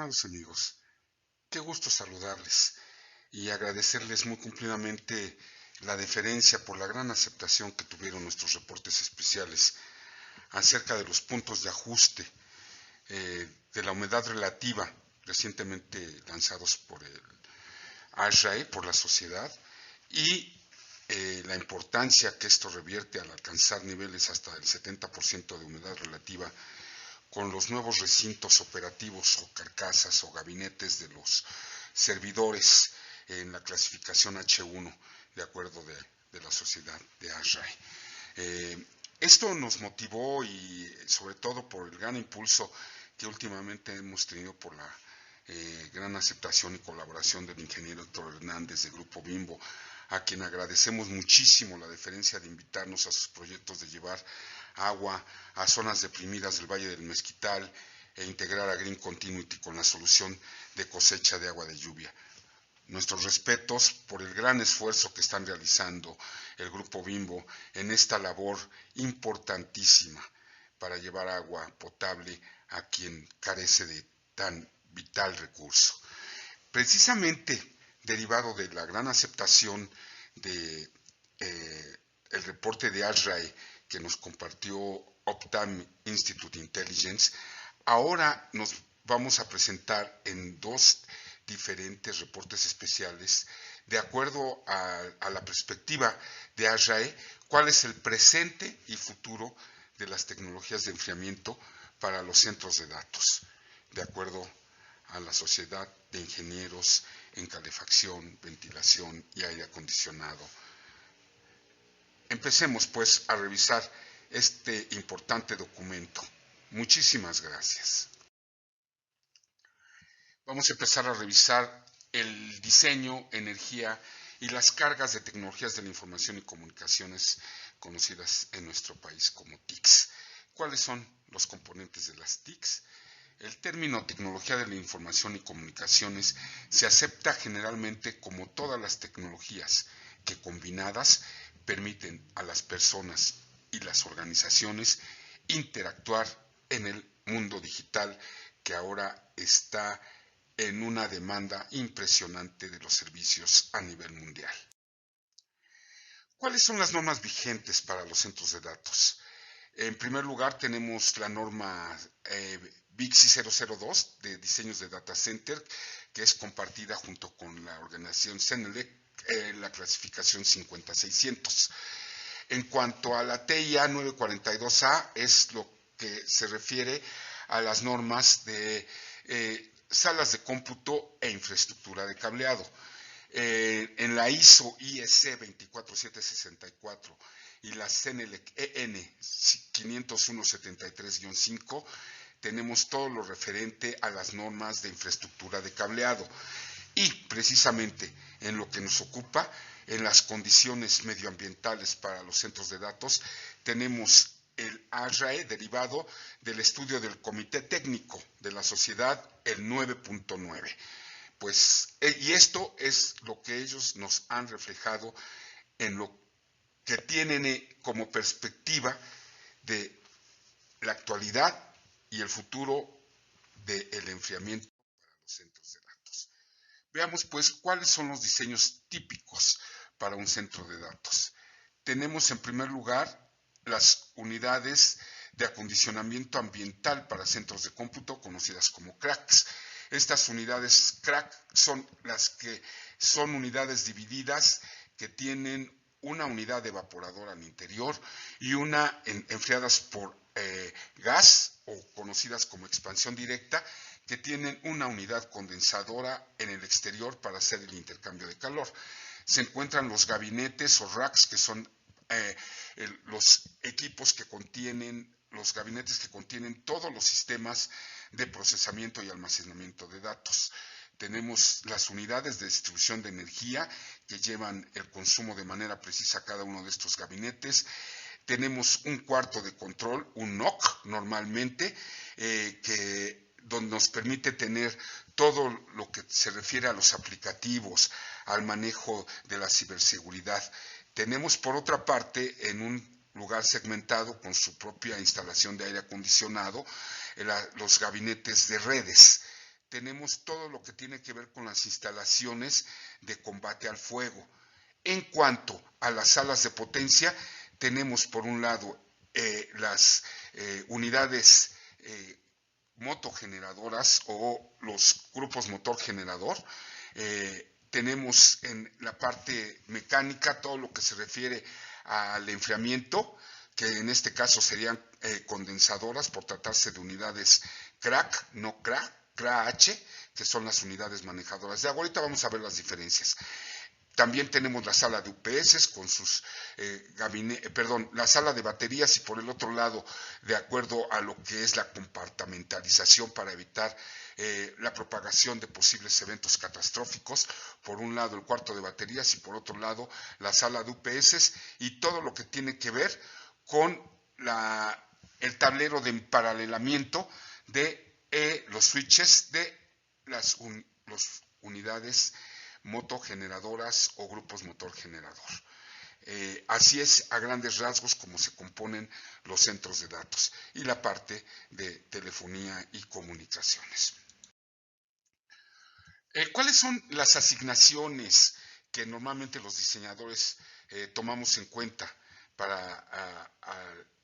Estimados amigos, qué gusto saludarles y agradecerles muy cumplidamente la deferencia por la gran aceptación que tuvieron nuestros reportes especiales acerca de los puntos de ajuste de la humedad relativa recientemente lanzados por el ASHRAE, por la sociedad, y la importancia que esto revierte al alcanzar niveles hasta el 70% de humedad relativa con los nuevos recintos operativos o carcasas o gabinetes de los servidores en la clasificación H1 de acuerdo de la sociedad de ASHRAE. Esto nos motivó y sobre todo por el gran impulso que últimamente hemos tenido por la gran aceptación y colaboración del ingeniero Héctor Hernández de Grupo Bimbo, a quien agradecemos muchísimo la deferencia de invitarnos a sus proyectos de llevar agua a zonas deprimidas del Valle del Mezquital e integrar a Green Continuity con la solución de cosecha de agua de lluvia. Nuestros respetos por el gran esfuerzo que están realizando el Grupo Bimbo en esta labor importantísima para llevar agua potable a quien carece de tan vital recurso. Precisamente derivado de la gran aceptación de el reporte de ASHRAE que nos compartió Optime Institute Intelligence, ahora nos vamos a presentar en dos diferentes reportes especiales de acuerdo a la perspectiva de ASHRAE, cuál es el presente y futuro de las tecnologías de enfriamiento para los centros de datos, de acuerdo a la Sociedad de Ingenieros en Calefacción, Ventilación y Aire Acondicionado. Empecemos pues a revisar este importante documento. Muchísimas gracias. Vamos a empezar a revisar el diseño, energía y las cargas de tecnologías de la información y comunicaciones conocidas en nuestro país como TICs. ¿Cuáles son los componentes de las TICs? El término tecnología de la información y comunicaciones se acepta generalmente como todas las tecnologías que combinadas permiten a las personas y las organizaciones interactuar en el mundo digital que ahora está en una demanda impresionante de los servicios a nivel mundial. ¿Cuáles son las normas vigentes para los centros de datos? En primer lugar tenemos la norma BICSI 002 de diseños de data center, que es compartida junto con la organización CENELEC, la clasificación 50600. En cuanto a la TIA 942A, es lo que se refiere a las normas de salas de cómputo e infraestructura de cableado. En la ISO IEC 24764 y la CENELEC EN 50173-5 tenemos todo lo referente a las normas de infraestructura de cableado y precisamente en lo que nos ocupa, en las condiciones medioambientales para los centros de datos, tenemos el ASHRAE derivado del estudio del Comité Técnico de la Sociedad, el 9.9. Y esto es lo que ellos nos han reflejado en lo que tienen como perspectiva de la actualidad y el futuro del enfriamiento para los centros de datos. Veamos pues cuáles son los diseños típicos para un centro de datos. Tenemos en primer lugar las unidades de acondicionamiento ambiental para centros de cómputo, conocidas como CRACs. Estas unidades CRAC son las que son unidades divididas que tienen una unidad evaporadora al interior y una enfriadas por gas o conocidas como expansión directa, que tienen una unidad condensadora en el exterior para hacer el intercambio de calor. Se encuentran los gabinetes o racks, que son los equipos que contienen, los gabinetes que contienen todos los sistemas de procesamiento y almacenamiento de datos. Tenemos las unidades de distribución de energía que llevan el consumo de manera precisa a cada uno de estos gabinetes. Tenemos un cuarto de control, un NOC normalmente, donde nos permite tener todo lo que se refiere a los aplicativos, al manejo de la ciberseguridad. Tenemos por otra parte en un lugar segmentado con su propia instalación de aire acondicionado los gabinetes de redes. tenemos todo lo que tiene que ver con las instalaciones de combate al fuego. En cuanto a las salas de potencia, tenemos por un lado las unidades motogeneradoras o los grupos motor generador. Tenemos en la parte mecánica todo lo que se refiere al enfriamiento, que en este caso serían condensadoras por tratarse de unidades CRAC, no CRA, CRAH, que son las unidades manejadoras de agua. Ahorita vamos a ver las diferencias. También tenemos la sala de UPS con sus la sala de baterías y por el otro lado, de acuerdo a lo que es la compartimentalización para evitar la propagación de posibles eventos catastróficos, por un lado el cuarto de baterías y por otro lado la sala de UPS y todo lo que tiene que ver con el tablero de emparalelamiento de los switches de las unidades motogeneradoras o grupos motor generador. Así es a grandes rasgos como se componen los centros de datos y la parte de telefonía y comunicaciones. ¿Cuáles son las asignaciones que normalmente los diseñadores tomamos en cuenta para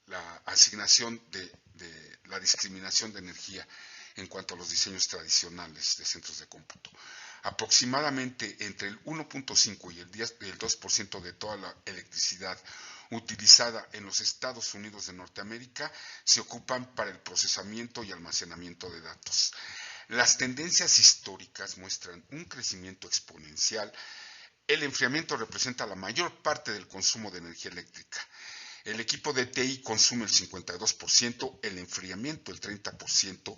la asignación de la discriminación de energía en cuanto a los diseños tradicionales de centros de cómputo? Aproximadamente entre el 1.5 y el 2% de toda la electricidad utilizada en los Estados Unidos de Norteamérica se ocupan para el procesamiento y almacenamiento de datos. Las tendencias históricas muestran un crecimiento exponencial. El enfriamiento representa la mayor parte del consumo de energía eléctrica. El equipo de TI consume el 52%, el enfriamiento el 30%,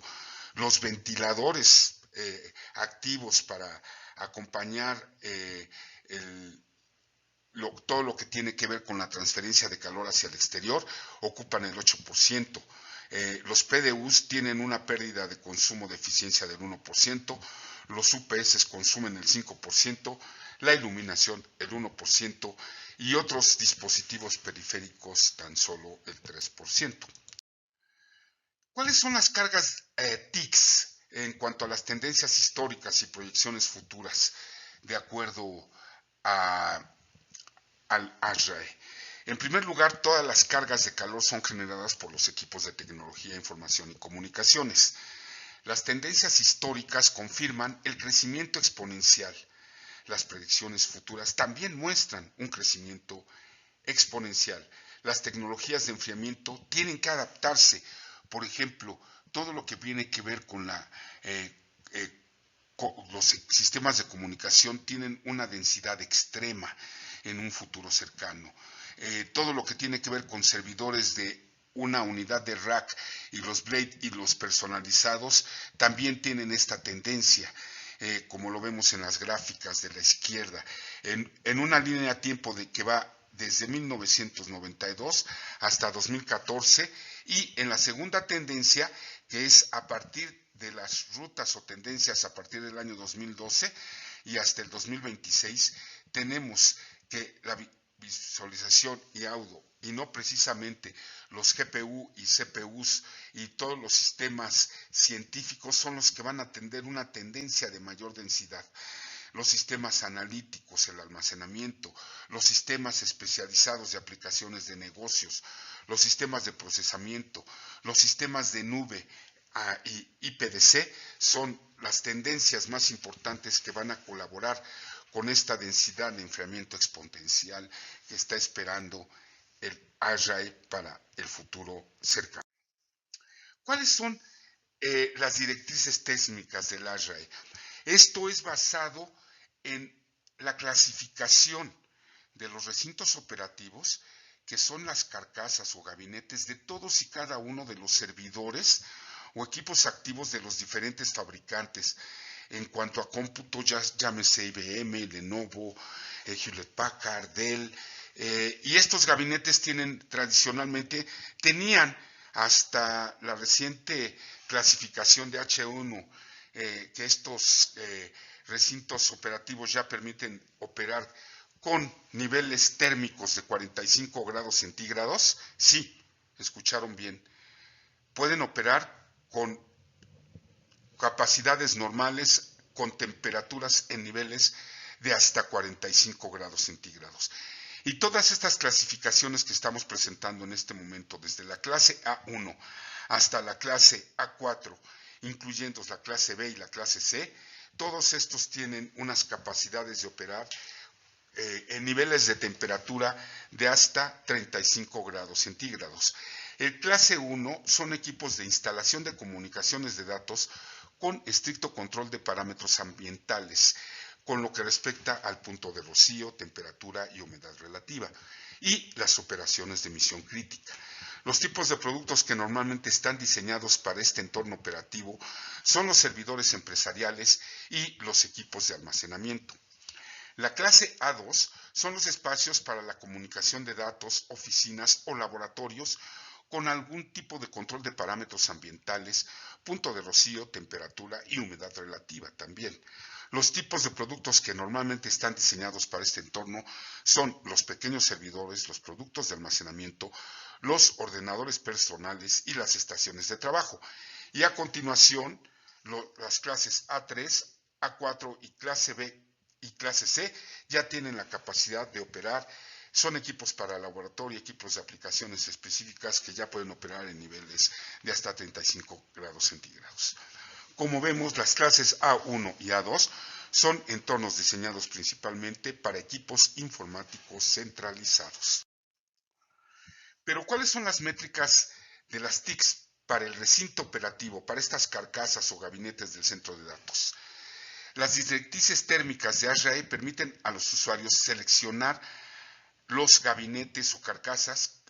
los ventiladores activos para acompañar todo lo que tiene que ver con la transferencia de calor hacia el exterior ocupan el 8%. Los PDUs tienen una pérdida de consumo de eficiencia del 1%, los UPS consumen el 5%, la iluminación el 1% y otros dispositivos periféricos tan solo el 3%. ¿Cuáles son las cargas TICs en cuanto a las tendencias históricas y proyecciones futuras de acuerdo al ASHRAE? En primer lugar, todas las cargas de calor son generadas por los equipos de tecnología, información y comunicaciones. Las tendencias históricas confirman el crecimiento exponencial. Las predicciones futuras también muestran un crecimiento exponencial. Las tecnologías de enfriamiento tienen que adaptarse. Por ejemplo, todo lo que tiene que ver con los sistemas de comunicación tienen una densidad extrema en un futuro cercano. Todo lo que tiene que ver con servidores de una unidad de rack y los blade y los personalizados también tienen esta tendencia, como lo vemos en las gráficas de la izquierda, en una línea de tiempo que va desde 1992 hasta 2014, y en la segunda tendencia, que es a partir de las rutas o tendencias a partir del año 2012 y hasta el 2026, tenemos que la visualización y audio, y no precisamente los GPU y CPUs y todos los sistemas científicos son los que van a atender una tendencia de mayor densidad. Los sistemas analíticos, el almacenamiento, los sistemas especializados de aplicaciones de negocios, los sistemas de procesamiento, los sistemas de nube y IPDC son las tendencias más importantes que van a colaborar con esta densidad de enfriamiento exponencial que está esperando el ASHRAE para el futuro cercano. ¿Cuáles son las directrices técnicas del ASHRAE? Esto es basado en la clasificación de los recintos operativos, que son las carcasas o gabinetes de todos y cada uno de los servidores o equipos activos de los diferentes fabricantes. En cuanto a cómputo, llámese IBM, Lenovo, Hewlett Packard, Dell, y estos gabinetes tenían hasta la reciente clasificación de H1, que estos recintos operativos ya permiten operar con niveles térmicos de 45 grados centígrados. Sí, escucharon bien. Pueden operar con capacidades normales con temperaturas en niveles de hasta 45 grados centígrados. Y todas estas clasificaciones que estamos presentando en este momento, desde la clase A1 hasta la clase A4, incluyendo la clase B y la clase C, todos estos tienen unas capacidades de operar en niveles de temperatura de hasta 35 grados centígrados. El clase 1 son equipos de instalación de comunicaciones de datos con estricto control de parámetros ambientales, con lo que respecta al punto de rocío, temperatura y humedad relativa, y las operaciones de misión crítica. Los tipos de productos que normalmente están diseñados para este entorno operativo son los servidores empresariales y los equipos de almacenamiento. La clase A2 son los espacios para la comunicación de datos, oficinas o laboratorios con algún tipo de control de parámetros ambientales, punto de rocío, temperatura y humedad relativa también. Los tipos de productos que normalmente están diseñados para este entorno son los pequeños servidores, los productos de almacenamiento, los ordenadores personales y las estaciones de trabajo. Y a continuación, las clases A3, A4 y clase B y clase C ya tienen la capacidad de operar. Son equipos para laboratorio, equipos de aplicaciones específicas que ya pueden operar en niveles de hasta 35 grados centígrados. Como vemos, las clases A1 y A2 son entornos diseñados principalmente para equipos informáticos centralizados. Pero, ¿cuáles son las métricas de las TICs para el recinto operativo, para estas carcasas o gabinetes del centro de datos? Las directrices térmicas de ASHRAE permiten a los usuarios seleccionar los gabinetes o carcasas,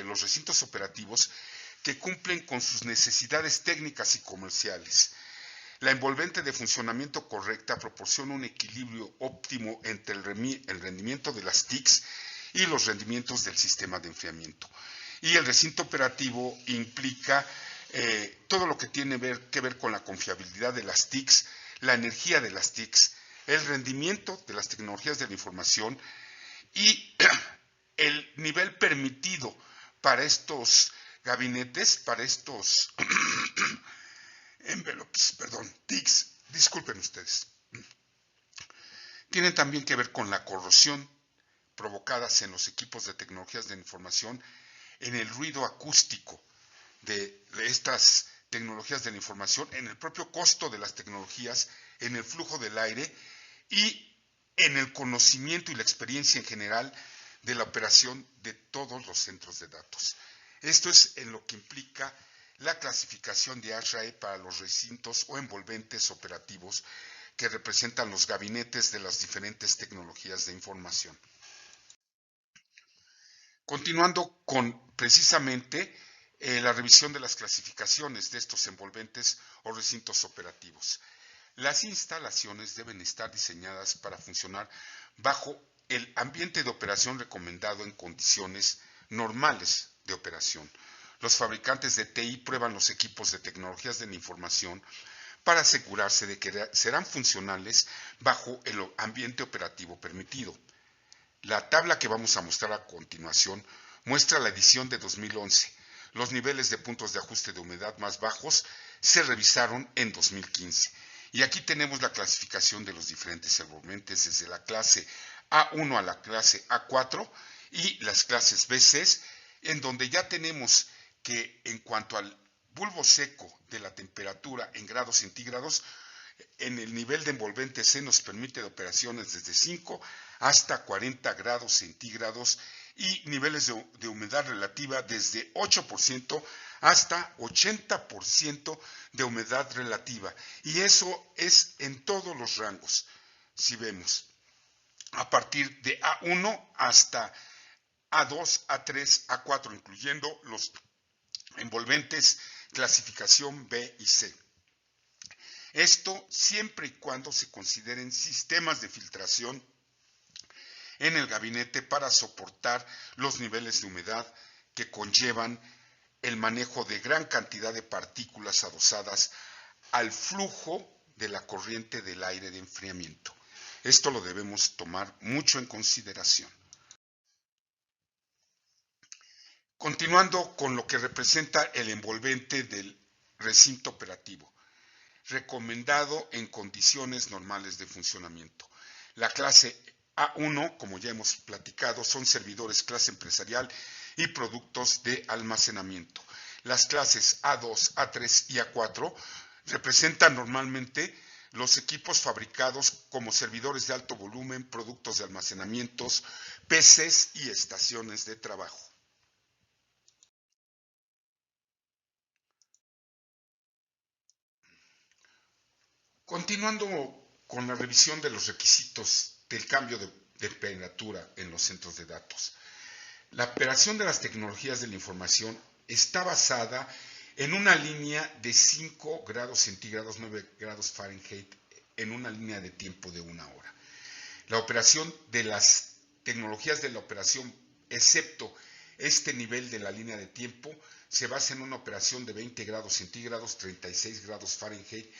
los recintos operativos que cumplen con sus necesidades técnicas y comerciales. La envolvente de funcionamiento correcta proporciona un equilibrio óptimo entre el rendimiento de las TICs y los rendimientos del sistema de enfriamiento. Y el recinto operativo implica todo lo que tiene que ver con la confiabilidad de las TICs, la energía de las TICs, el rendimiento de las tecnologías de la información y el nivel permitido para estos gabinetes, para estos envelopes, TICs, disculpen ustedes. Tienen también que ver con la corrosión provocadas en los equipos de tecnologías de la información, en el ruido acústico de estas tecnologías de la información, en el propio costo de las tecnologías, en el flujo del aire y en el conocimiento y la experiencia en general de la operación de todos los centros de datos. Esto es en lo que implica la clasificación de ASHRAE para los recintos o envolventes operativos que representan los gabinetes de las diferentes tecnologías de información. Continuando con precisamente la revisión de las clasificaciones de estos envolventes o recintos operativos. Las instalaciones deben estar diseñadas para funcionar bajo el ambiente de operación recomendado en condiciones normales de operación. Los fabricantes de TI prueban los equipos de tecnologías de la información para asegurarse de que serán funcionales bajo el ambiente operativo permitido. La tabla que vamos a mostrar a continuación muestra la edición de 2011. Los niveles de puntos de ajuste de humedad más bajos se revisaron en 2015. Y aquí tenemos la clasificación de los diferentes envolventes desde la clase A1 a la clase A4 y las clases BC, en donde ya tenemos que en cuanto al bulbo seco de la temperatura en grados centígrados, en el nivel de envolvente C nos permite operaciones desde 5 hasta 40 grados centígrados y niveles de humedad relativa desde 8% hasta 80% de humedad relativa. Y eso es en todos los rangos, si vemos, a partir de A1 hasta A2, A3, A4, incluyendo los envolventes clasificación B y C. Esto siempre y cuando se consideren sistemas de filtración en el gabinete para soportar los niveles de humedad que conllevan el manejo de gran cantidad de partículas adosadas al flujo de la corriente del aire de enfriamiento. Esto lo debemos tomar mucho en consideración. Continuando con lo que representa el envolvente del recinto operativo. recomendado en condiciones normales de funcionamiento. La clase A1, como ya hemos platicado, son servidores clase empresarial y productos de almacenamiento. Las clases A2, A3 y A4 representan normalmente los equipos fabricados como servidores de alto volumen, productos de almacenamientos, PCs y estaciones de trabajo. Continuando con la revisión de los requisitos del cambio de temperatura en los centros de datos. La operación de las tecnologías de la información está basada en una línea de 5 grados centígrados, 9 grados Fahrenheit, en una línea de tiempo de 1 hora. La operación de las tecnologías de la operación, excepto este nivel de la línea de tiempo, se basa en una operación de 20 grados centígrados, 36 grados Fahrenheit,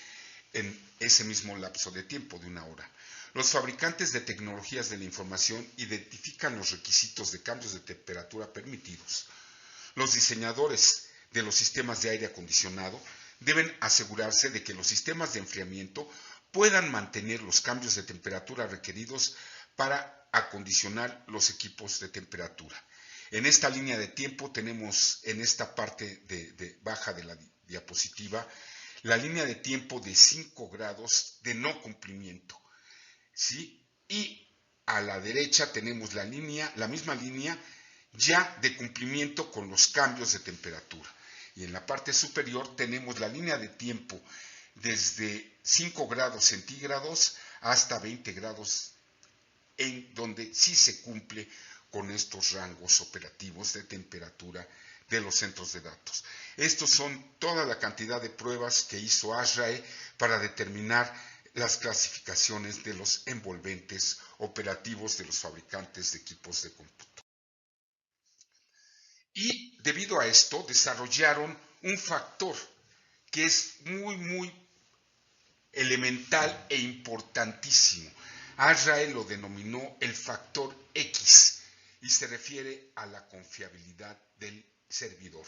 en ese mismo lapso de tiempo de 1 hora. Los fabricantes de tecnologías de la información identifican los requisitos de cambios de temperatura permitidos. Los diseñadores de los sistemas de aire acondicionado deben asegurarse de que los sistemas de enfriamiento puedan mantener los cambios de temperatura requeridos para acondicionar los equipos de temperatura. En esta línea de tiempo tenemos en esta parte baja de la diapositiva la línea de tiempo de 5 grados de no cumplimiento, ¿sí? Y a la derecha tenemos la misma línea ya de cumplimiento con los cambios de temperatura. Y en la parte superior tenemos la línea de tiempo desde 5 grados centígrados hasta 20 grados, en donde sí se cumple con estos rangos operativos de temperatura de los centros de datos. Estos son toda la cantidad de pruebas que hizo ASRAE para determinar las clasificaciones de los envolventes operativos de los fabricantes de equipos de cómputo. Y debido a esto desarrollaron un factor que es muy elemental e importantísimo. ASRAE lo denominó el factor X y se refiere a la confiabilidad del servidor.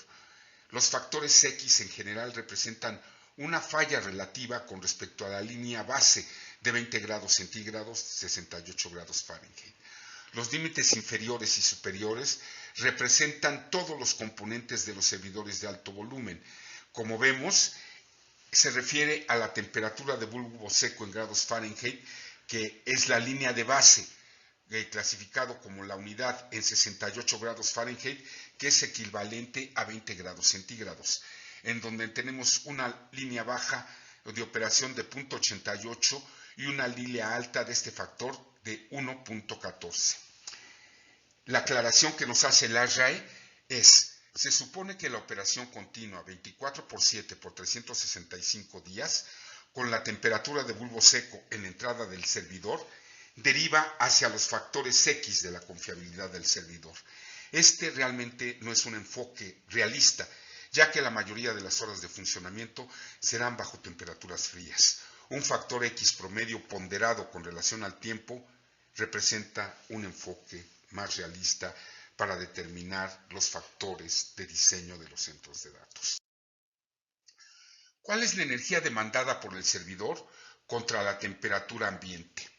Los factores X en general representan una falla relativa con respecto a la línea base de 20 grados centígrados, 68 grados Fahrenheit. Los límites inferiores y superiores representan todos los componentes de los servidores de alto volumen. Como vemos, se refiere a la temperatura de bulbo seco en grados Fahrenheit, que es la línea de base, clasificado como la unidad en 68 grados Fahrenheit, que es equivalente a 20 grados centígrados, en donde tenemos una línea baja de operación de 0.88 y una línea alta de este factor de 1.14. La aclaración que nos hace el ASRAE es: se supone que la operación continua 24/7 por 365 días, con la temperatura de bulbo seco en la entrada del servidor, deriva hacia los factores X de la confiabilidad del servidor. Este realmente no es un enfoque realista, ya que la mayoría de las horas de funcionamiento serán bajo temperaturas frías. Un factor X promedio ponderado con relación al tiempo representa un enfoque más realista para determinar los factores de diseño de los centros de datos. ¿Cuál es la energía demandada por el servidor contra la temperatura ambiente?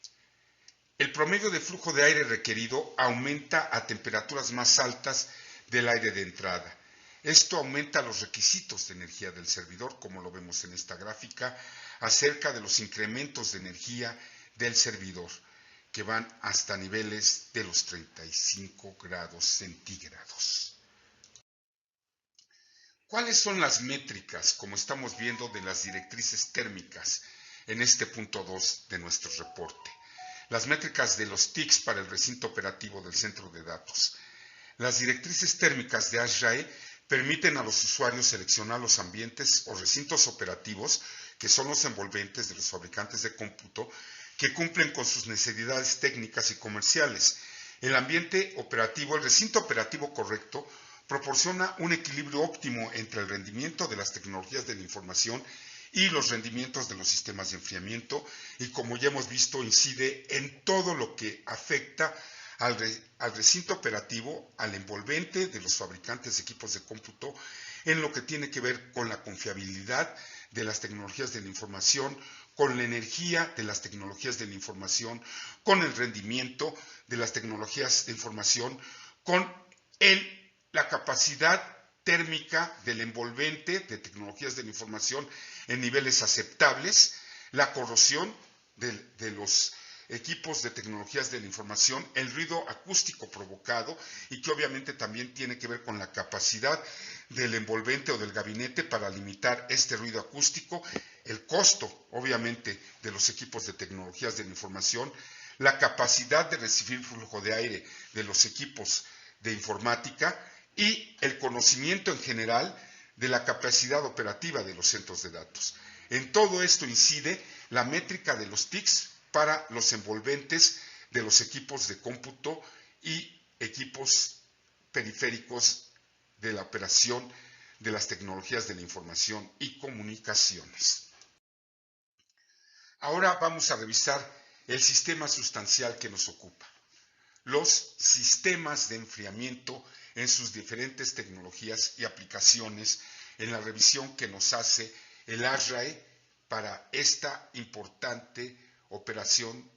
El promedio de flujo de aire requerido aumenta a temperaturas más altas del aire de entrada. Esto aumenta los requisitos de energía del servidor, como lo vemos en esta gráfica, acerca de los incrementos de energía del servidor, que van hasta niveles de los 35 grados centígrados. ¿Cuáles son las métricas, como estamos viendo, de las directrices térmicas en este punto 2 de nuestro reporte? Las métricas de los TICs para el recinto operativo del centro de datos. Las directrices térmicas de ASRAE permiten a los usuarios seleccionar los ambientes o recintos operativos, que son los envolventes de los fabricantes de cómputo, que cumplen con sus necesidades técnicas y comerciales. El ambiente operativo, el recinto operativo correcto, proporciona un equilibrio óptimo entre el rendimiento de las tecnologías de la información y los rendimientos de los sistemas de enfriamiento, y como ya hemos visto, incide en todo lo que afecta al recinto operativo, al envolvente de los fabricantes de equipos de cómputo, en lo que tiene que ver con la confiabilidad de las tecnologías de la información, con la energía de las tecnologías de la información, con el rendimiento de las tecnologías de información, con la capacidad térmica del envolvente de tecnologías de la información en niveles aceptables, la corrosión de los equipos de tecnologías de la información, el ruido acústico provocado y que obviamente también tiene que ver con la capacidad del envolvente o del gabinete para limitar este ruido acústico, el costo obviamente de los equipos de tecnologías de la información, la capacidad de recibir flujo de aire de los equipos de informática y el conocimiento en general de la capacidad operativa de los centros de datos. En todo esto incide la métrica de los TICs para los envolventes de los equipos de cómputo y equipos periféricos de la operación de las tecnologías de la información y comunicaciones. Ahora vamos a revisar el sistema sustancial que nos ocupa, los sistemas de enfriamiento en sus diferentes tecnologías y aplicaciones en la revisión que nos hace el ASRAE para esta importante operación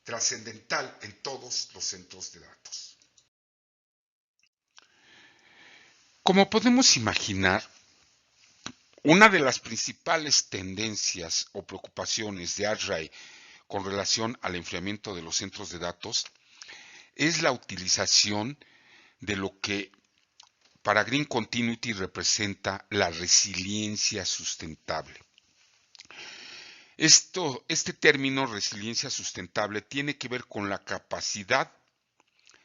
trascendental en todos los centros de datos. Como podemos imaginar, una de las principales tendencias o preocupaciones de ASRAE con relación al enfriamiento de los centros de datos es la utilización de lo que para Green Continuity representa la resiliencia sustentable. Este término resiliencia sustentable tiene que ver con la capacidad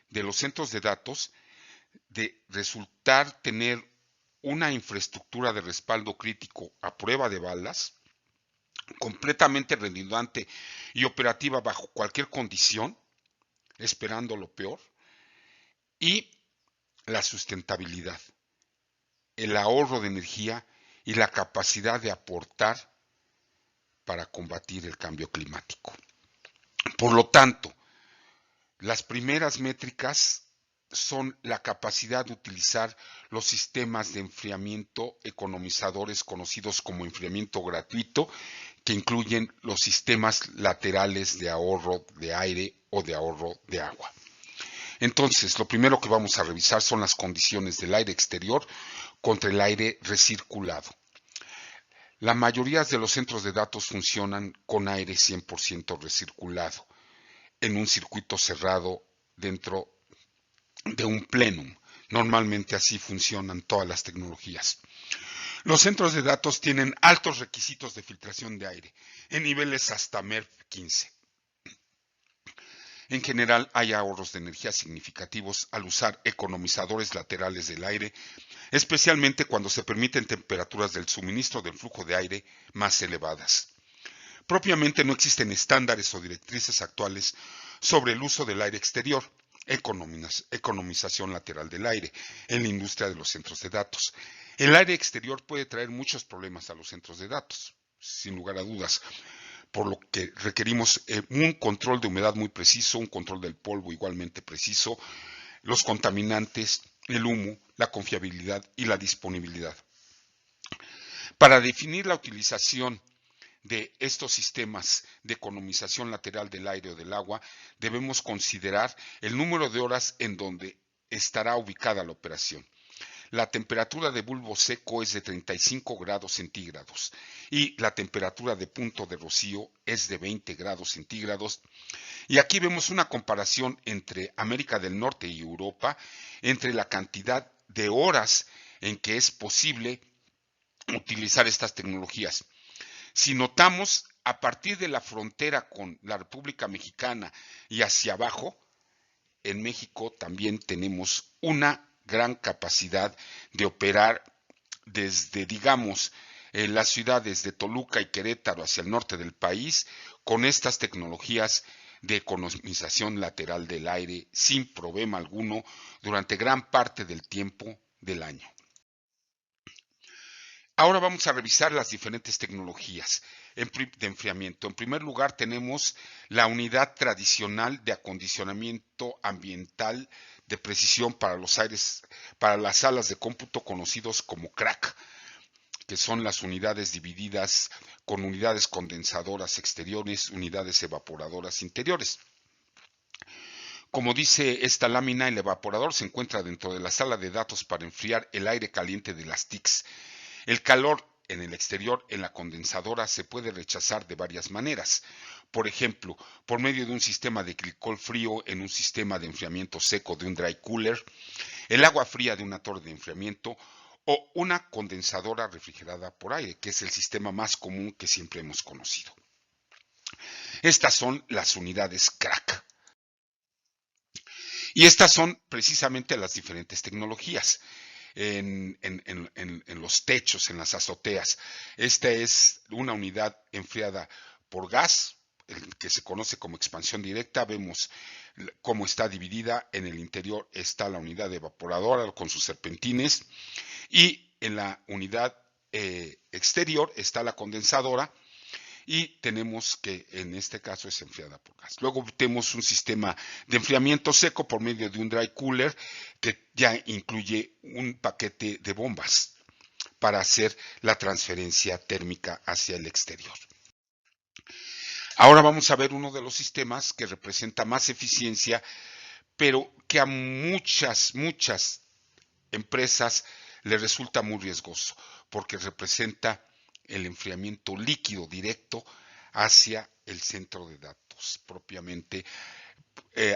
de los centros de datos de resultar tener una infraestructura de respaldo crítico a prueba de balas, completamente redundante y operativa bajo cualquier condición, esperando lo peor, y la sustentabilidad, el ahorro de energía y la capacidad de aportar para combatir el cambio climático. Por lo tanto, las primeras métricas son la capacidad de utilizar los sistemas de enfriamiento economizadores conocidos como enfriamiento gratuito, que incluyen los sistemas laterales de ahorro de aire o de ahorro de agua. Entonces, lo primero que vamos a revisar son las condiciones del aire exterior contra el aire recirculado. La mayoría de los centros de datos funcionan con aire 100% recirculado, en un circuito cerrado dentro de un plenum. Normalmente así funcionan todas las tecnologías. Los centros de datos tienen altos requisitos de filtración de aire, en niveles hasta MERV 15. En general, hay ahorros de energía significativos al usar economizadores laterales del aire, especialmente cuando se permiten temperaturas del suministro del flujo de aire más elevadas. Propiamente no existen estándares o directrices actuales sobre el uso del aire exterior, economización lateral del aire, en la industria de los centros de datos. El aire exterior puede traer muchos problemas a los centros de datos, sin lugar a dudas, por lo que requerimos un control de humedad muy preciso, un control del polvo igualmente preciso, los contaminantes, el humo, la confiabilidad y la disponibilidad. Para definir la utilización de estos sistemas de economización lateral del aire o del agua, debemos considerar el número de horas en donde estará ubicada la operación. La temperatura de bulbo seco es de 35 grados centígrados y la temperatura de punto de rocío es de 20 grados centígrados. Y aquí vemos una comparación entre América del Norte y Europa, entre la cantidad de horas en que es posible utilizar estas tecnologías. Si notamos, a partir de la frontera con la República Mexicana y hacia abajo, en México también tenemos una gran capacidad de operar desde, digamos, las ciudades de Toluca y Querétaro hacia el norte del país con estas tecnologías de economización lateral del aire sin problema alguno durante gran parte del tiempo del año. Ahora vamos a revisar las diferentes tecnologías de enfriamiento. En primer lugar tenemos la unidad tradicional de acondicionamiento ambiental de precisión para los aires, para las salas de cómputo conocidos como CRAC. que son las unidades divididas con unidades condensadoras exteriores, unidades evaporadoras interiores. Como dice esta lámina, el evaporador se encuentra dentro de la sala de datos para enfriar el aire caliente de las TICs. El calor en el exterior, en la condensadora, se puede rechazar de varias maneras. Por ejemplo, por medio de un sistema de glicol frío en un sistema de enfriamiento seco de un dry cooler, el agua fría de una torre de enfriamiento o una condensadora refrigerada por aire, que es el sistema más común que siempre hemos conocido. Estas son las unidades CRAC. Y estas son precisamente las diferentes tecnologías en los techos, en las azoteas. Esta es una unidad enfriada por gas, el que se conoce como expansión directa. Vemos cómo está dividida. En el interior está la unidad evaporadora con sus serpentines y en la unidad exterior está la condensadora. Y tenemos que en este caso es enfriada por gas. Luego tenemos un sistema de enfriamiento seco por medio de un dry cooler que ya incluye un paquete de bombas para hacer la transferencia térmica hacia el exterior. Ahora vamos a ver uno de los sistemas que representa más eficiencia, pero que a muchas empresas les resulta muy riesgoso, porque representa el enfriamiento líquido directo hacia el centro de datos, propiamente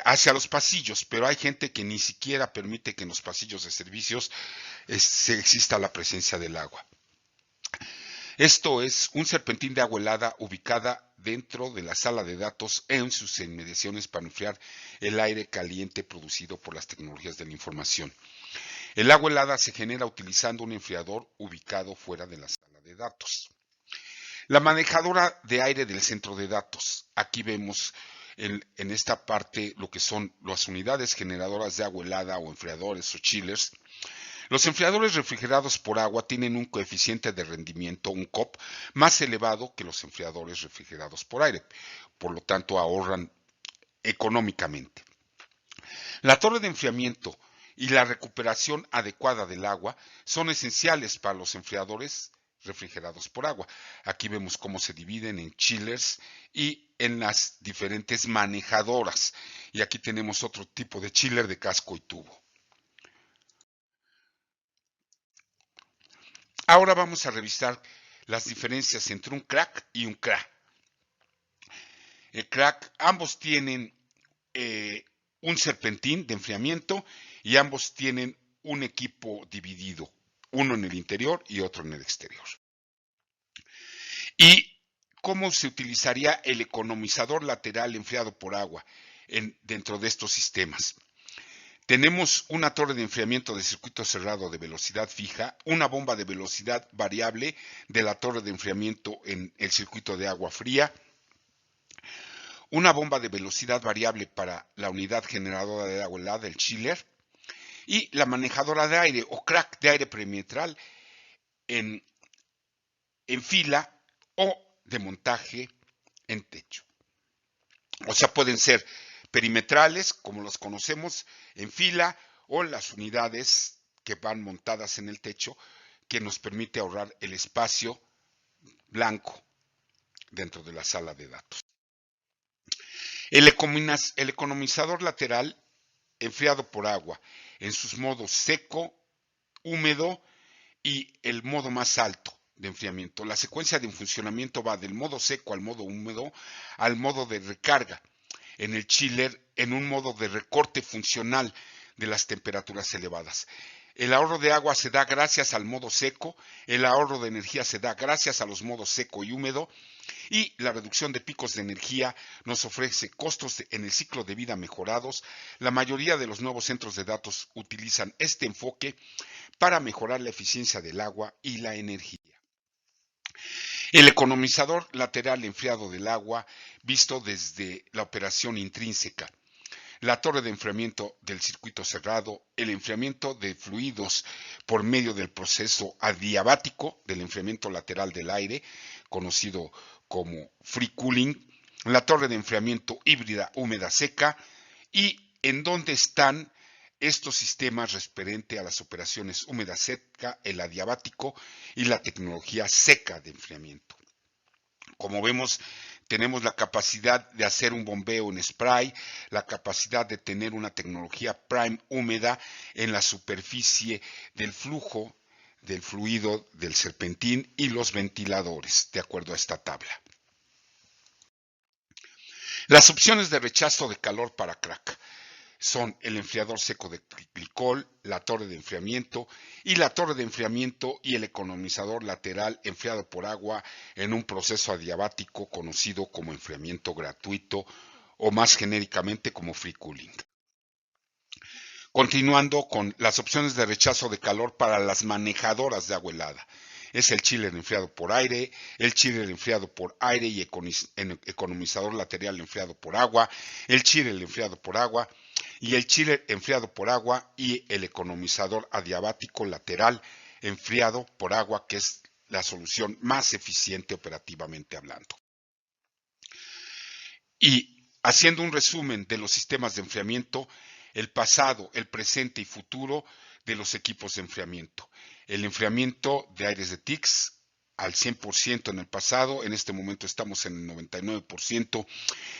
hacia los pasillos, pero hay gente que ni siquiera permite que en los pasillos de servicios exista la presencia del agua. Esto es un serpentín de agua helada ubicada dentro de la sala de datos en sus inmediaciones para enfriar el aire caliente producido por las tecnologías de la información. El agua helada se genera utilizando un enfriador ubicado fuera de la sala de datos. La manejadora de aire del centro de datos. Aquí vemos en esta parte lo que son las unidades generadoras de agua helada o enfriadores o chillers. Los enfriadores refrigerados por agua tienen un coeficiente de rendimiento, un COP, más elevado que los enfriadores refrigerados por aire. Por lo tanto, ahorran económicamente. La torre de enfriamiento y la recuperación adecuada del agua son esenciales para los enfriadores refrigerados por agua. Aquí vemos cómo se dividen en chillers y en las diferentes manejadoras. Y aquí tenemos otro tipo de chiller de casco y tubo. Ahora vamos a revisar las diferencias entre un CRAC y un CRA. El CRAC, ambos tienen un serpentín de enfriamiento y ambos tienen un equipo dividido, uno en el interior y otro en el exterior. ¿Y cómo se utilizaría el economizador lateral enfriado por agua dentro de estos sistemas? Tenemos una torre de enfriamiento de circuito cerrado de velocidad fija, una bomba de velocidad variable de la torre de enfriamiento en el circuito de agua fría, una bomba de velocidad variable para la unidad generadora de agua helada, el chiller, y la manejadora de aire o CRAC de aire perimetral en fila o de montaje en techo. O sea, pueden ser perimetrales, como los conocemos, en fila, o las unidades que van montadas en el techo, que nos permite ahorrar el espacio blanco dentro de la sala de datos. El economizador lateral enfriado por agua en sus modos seco, húmedo y el modo más alto de enfriamiento. La secuencia de funcionamiento va del modo seco al modo húmedo al modo de recarga. En el chiller, en un modo de recorte funcional de las temperaturas elevadas. El ahorro de agua se da gracias al modo seco, el ahorro de energía se da gracias a los modos seco y húmedo, y la reducción de picos de energía nos ofrece costos en el ciclo de vida mejorados. La mayoría de los nuevos centros de datos utilizan este enfoque para mejorar la eficiencia del agua y la energía. El economizador lateral enfriado del agua visto desde la operación intrínseca. La torre de enfriamiento del circuito cerrado, el enfriamiento de fluidos por medio del proceso adiabático del enfriamiento lateral del aire, conocido como free cooling, la torre de enfriamiento híbrida húmeda seca y en donde están estos sistemas referente a las operaciones húmeda seca, el adiabático y la tecnología seca de enfriamiento. Como vemos, tenemos la capacidad de hacer un bombeo en spray, la capacidad de tener una tecnología prime húmeda en la superficie del flujo del fluido del serpentín y los ventiladores, de acuerdo a esta tabla. Las opciones de rechazo de calor para crack son el enfriador seco de glicol, la torre de enfriamiento y la torre de enfriamiento y el economizador lateral enfriado por agua en un proceso adiabático conocido como enfriamiento gratuito o más genéricamente como free cooling. Continuando con las opciones de rechazo de calor para las manejadoras de agua helada. Es el chiller enfriado por aire, el chiller enfriado por aire y economizador lateral enfriado por agua, el chiller enfriado por agua y el chiller enfriado por agua y el economizador adiabático lateral enfriado por agua, que es la solución más eficiente operativamente hablando. Y haciendo un resumen de los sistemas de enfriamiento, el pasado, el presente y futuro de los equipos de enfriamiento. El enfriamiento de aires de TICS al 100% en el pasado, en este momento estamos en el 99%,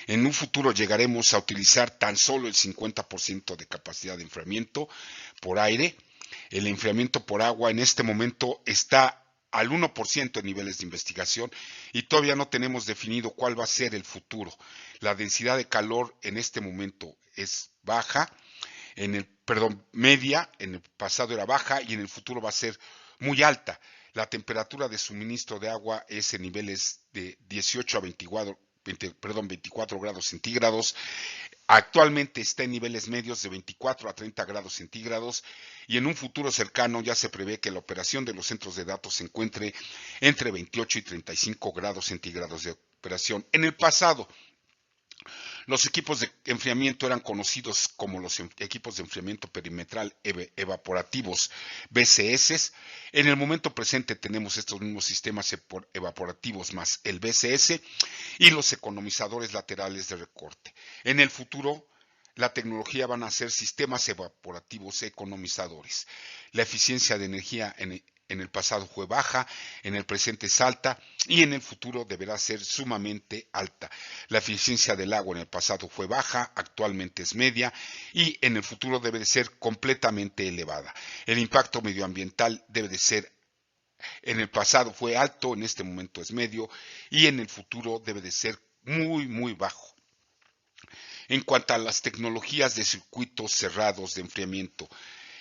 en un futuro llegaremos a utilizar tan solo el 50% de capacidad de enfriamiento por aire. El enfriamiento por agua en este momento está al 1% en niveles de investigación y todavía no tenemos definido cuál va a ser el futuro. La densidad de calor en este momento es baja, media, en el pasado era baja y en el futuro va a ser muy alta. La temperatura de suministro de agua es en niveles de 18 a 24 grados centígrados. Actualmente está en niveles medios de 24 a 30 grados centígrados y en un futuro cercano ya se prevé que la operación de los centros de datos se encuentre entre 28 y 35 grados centígrados de operación. En el pasado, los equipos de enfriamiento eran conocidos como los equipos de enfriamiento perimetral evaporativos BCS. En el momento presente tenemos estos mismos sistemas evaporativos más el BCS y los economizadores laterales de recorte. En el futuro, la tecnología van a ser sistemas evaporativos economizadores. La eficiencia de energía en el pasado fue baja, en el presente es alta y en el futuro deberá ser sumamente alta. La eficiencia del agua en el pasado fue baja, actualmente es media y en el futuro debe de ser completamente elevada. El impacto medioambiental debe de ser, en el pasado fue alto, en este momento es medio y en el futuro debe de ser muy bajo. En cuanto a las tecnologías de circuitos cerrados de enfriamiento,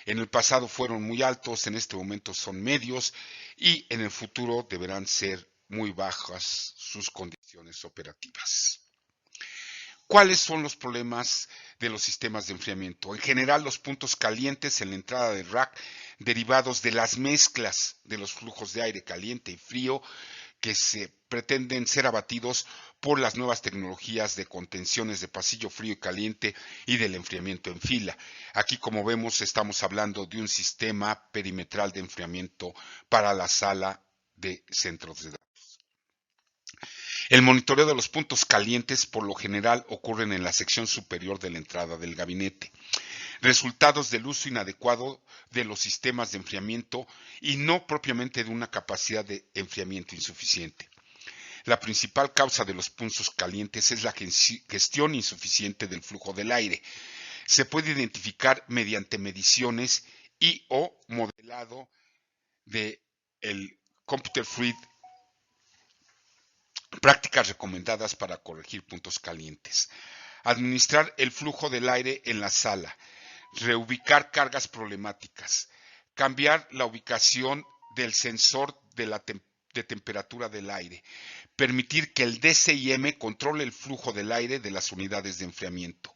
en el pasado fueron muy altos, en este momento son medios y en el futuro deberán ser muy bajas sus condiciones operativas. ¿Cuáles son los problemas de los sistemas de enfriamiento? En general, los puntos calientes en la entrada del rack derivados de las mezclas de los flujos de aire caliente y frío que se pretenden ser abatidos por las nuevas tecnologías de contenciones de pasillo frío y caliente y del enfriamiento en fila. Aquí, como vemos, estamos hablando de un sistema perimetral de enfriamiento para la sala de centros de datos. El monitoreo de los puntos calientes por lo general ocurren en la sección superior de la entrada del gabinete. Resultados del uso inadecuado de los sistemas de enfriamiento y no propiamente de una capacidad de enfriamiento insuficiente. La principal causa de los puntos calientes es la gestión insuficiente del flujo del aire. Se puede identificar mediante mediciones y o modelado de el Computer Fluid, prácticas recomendadas para corregir puntos calientes. Administrar el flujo del aire en la sala. Reubicar cargas problemáticas, cambiar la ubicación del sensor de temperatura del aire, permitir que el DCIM controle el flujo del aire de las unidades de enfriamiento.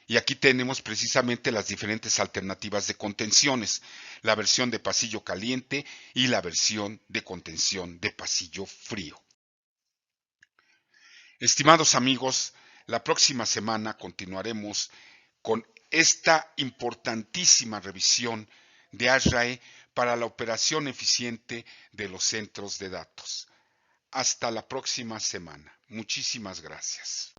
Y aquí tenemos precisamente las diferentes alternativas de contenciones, la versión de pasillo caliente y la versión de contención de pasillo frío. Estimados amigos, la próxima semana continuaremos con esta importantísima revisión de ASRAE para la operación eficiente de los centros de datos. Hasta la próxima semana. Muchísimas gracias.